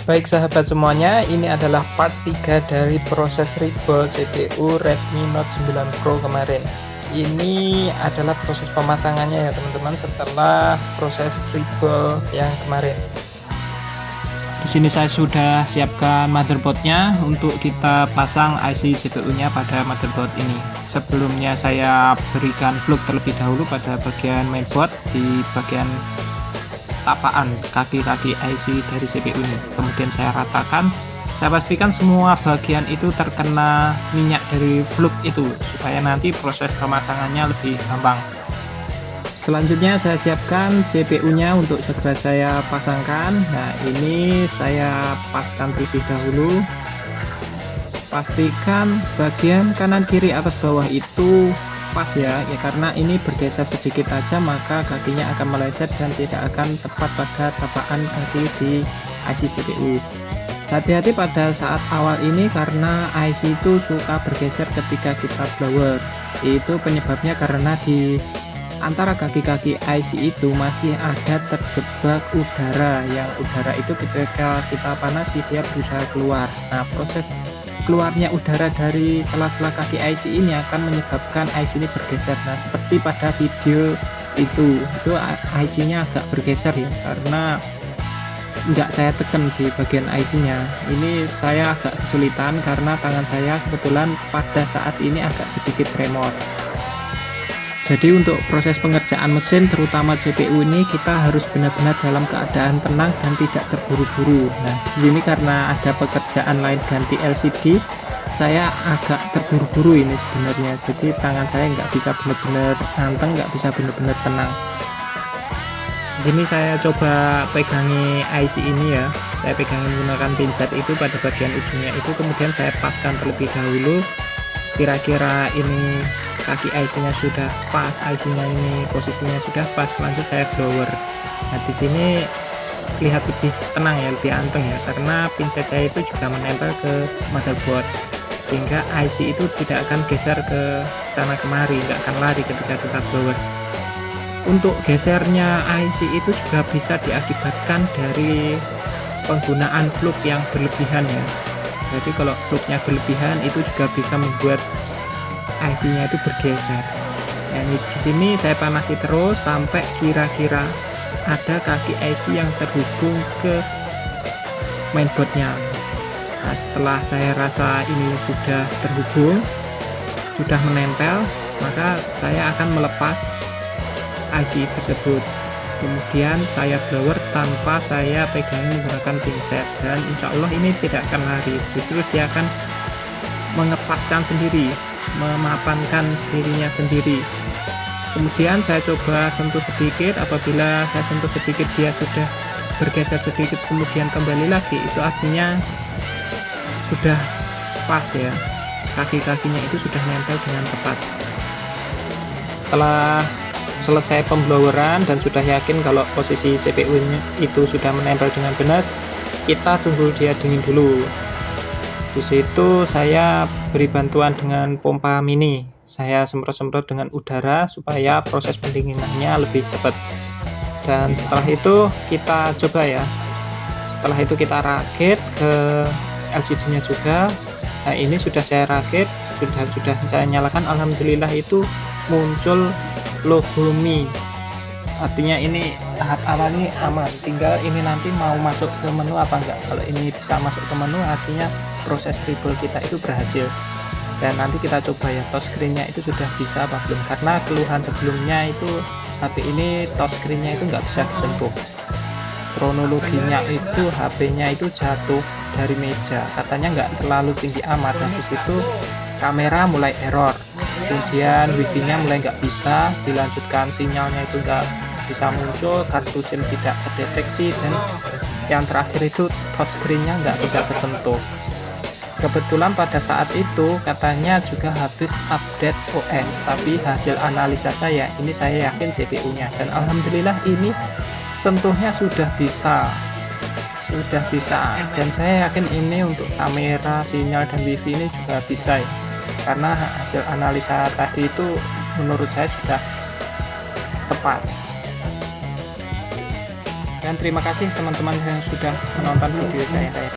Baik sahabat semuanya, ini adalah part 3 dari proses recall CPU Redmi Note 9 Pro kemarin. Ini adalah proses pemasangannya ya teman-teman, setelah proses recall yang kemarin. Di sini saya sudah siapkan motherboardnya untuk kita pasang IC CPU-nya pada motherboard ini. Sebelumnya saya berikan plug terlebih dahulu pada bagian mainboard di bagian tapaan kaki-kaki IC dari CPU ini. Kemudian saya ratakan, saya pastikan semua bagian itu terkena minyak dari flux itu supaya nanti proses pemasangannya lebih gampang. Selanjutnya saya siapkan CPU-nya untuk segera saya pasangkan. Nah, ini saya paskan terlebih dahulu. Pastikan bagian kanan kiri atas bawah itu pas ya, karena ini bergeser sedikit aja maka kakinya akan meleset dan tidak akan tepat pada tapaan kaki di IC CPU. Hati-hati pada saat awal ini karena IC itu suka bergeser ketika kita blower. Itu penyebabnya karena di antara kaki-kaki IC itu masih ada terjebak udara, yang udara itu ketika kita panasi dia berusaha keluar. Nah, proses keluarnya udara dari sela-sela kaki IC ini akan menyebabkan IC ini bergeser. Nah, seperti pada video itu IC-nya agak bergeser ya, karena nggak saya tekan di bagian IC-nya. Ini saya agak kesulitan karena tangan saya kebetulan pada saat ini agak sedikit tremor. Jadi untuk proses pengerjaan mesin terutama CPU ini kita harus benar-benar dalam keadaan tenang dan tidak terburu-buru. Nah, di sini karena ada pekerjaan lain ganti LCD, saya agak terburu-buru ini sebenarnya. Jadi tangan saya nggak bisa benar-benar anteng, nggak bisa benar-benar tenang. Di sini saya coba pegangi IC ini ya. Saya pegangi menggunakan pinset itu pada bagian ujungnya itu, kemudian saya paskan terlebih dahulu. Kira-kira ini kaki IC-nya sudah pas, IC-nya ini posisinya sudah pas, lanjut saya blower. Nah, di sini lihat lebih tenang ya, lebih anteng ya, karena pinset saya itu juga menempel ke motherboard sehingga IC itu tidak akan geser ke sana kemari, nggak akan lari ketika kita blower. Untuk gesernya IC itu juga bisa diakibatkan dari penggunaan flux yang berlebihan ya. Jadi kalau fluxnya berlebihan itu juga bisa membuat IC-nya itu bergeser. Nah, di sini saya panasi terus sampai kira-kira ada kaki IC yang terhubung ke mainboardnya. Nah, setelah saya rasa ini sudah terhubung, sudah menempel, maka saya akan melepas IC tersebut. Kemudian saya blower tanpa saya pegang menggunakan pinset, dan insya Allah ini tidak akan lari, justru dia akan mengepaskan sendiri, memapankan dirinya sendiri. Kemudian saya coba sentuh sedikit, apabila saya sentuh sedikit dia sudah bergeser sedikit kemudian kembali lagi, itu artinya sudah pas ya, kaki-kakinya itu sudah nempel dengan tepat. Setelah selesai pembloweran dan sudah yakin kalau posisi CPU-nya itu sudah menempel dengan benar, kita tunggu dia dingin dulu. Di situ saya beri bantuan dengan pompa mini. Saya semprot-semprot dengan udara supaya proses pendinginannya lebih cepat. Dan setelah itu kita coba ya. Setelah itu kita rakit ke LCD-nya juga. Nah, ini sudah saya rakit, sudah saya nyalakan. Alhamdulillah itu muncul logo Mi, artinya ini tahap awal ini aman, tinggal ini nanti mau masuk ke menu apa enggak. Kalau ini bisa masuk ke menu artinya proses recall kita itu berhasil. Dan nanti kita coba ya touchscreen-nya itu sudah bisa apa belum, karena keluhan sebelumnya itu HP ini touchscreen-nya itu nggak bisa disentuh. Kronologinya itu HP-nya itu jatuh dari meja, katanya nggak terlalu tinggi amat. Dan disitu kamera mulai error, kemudian wifi-nya mulai nggak bisa dilanjutkan, sinyalnya itu nggak bisa muncul, kartu SIM tidak terdeteksi, dan yang terakhir itu touchscreen-nya nggak bisa tersentuh. Kebetulan pada saat itu katanya juga habis update OS, tapi hasil analisa saya ini saya yakin CPU-nya, dan alhamdulillah ini sentuhnya sudah bisa, dan saya yakin ini untuk kamera, sinyal, dan wifi ini juga bisa ya, karena hasil analisa tadi itu menurut saya sudah tepat. Dan terima kasih teman-teman yang sudah menonton video saya.